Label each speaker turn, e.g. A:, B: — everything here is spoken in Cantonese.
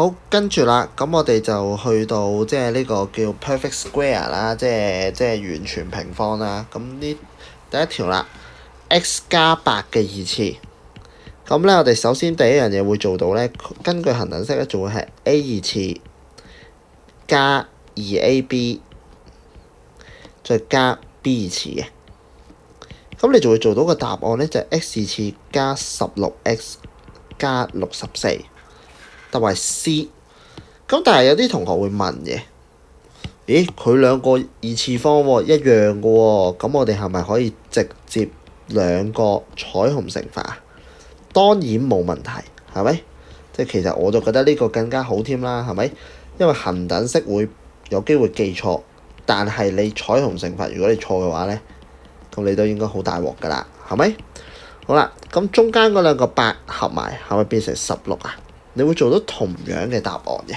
A: 好，跟住啦，咁我哋就去到即係呢個叫 perfect square 啦，即係完全平方啦。咁呢第一條啦，x 加8嘅二次。咁咧，我哋首先第一樣嘢會做到咧，根據恒等式咧，就會係 a 二次加2ab 再加 b 二次嘅。咁你就會做到個答案咧，就係 x 二次加 16x 加64，答為 C。咁但係有啲同學會問嘅，咦？佢兩個二次方喎，一樣嘅喎，咁我哋係咪可以直接兩個彩虹乘法啊？當然冇問題，係咪？即係其實我就覺得呢個更加好添啦，係咪？因為恒等式會有機會記錯，但係你彩虹乘法如果你錯嘅話咧，咁你都應該好大鑊㗎啦，係咪？好啦，咁中間嗰兩個8合埋係咪變成16啊？你會做到同樣嘅答案嘅。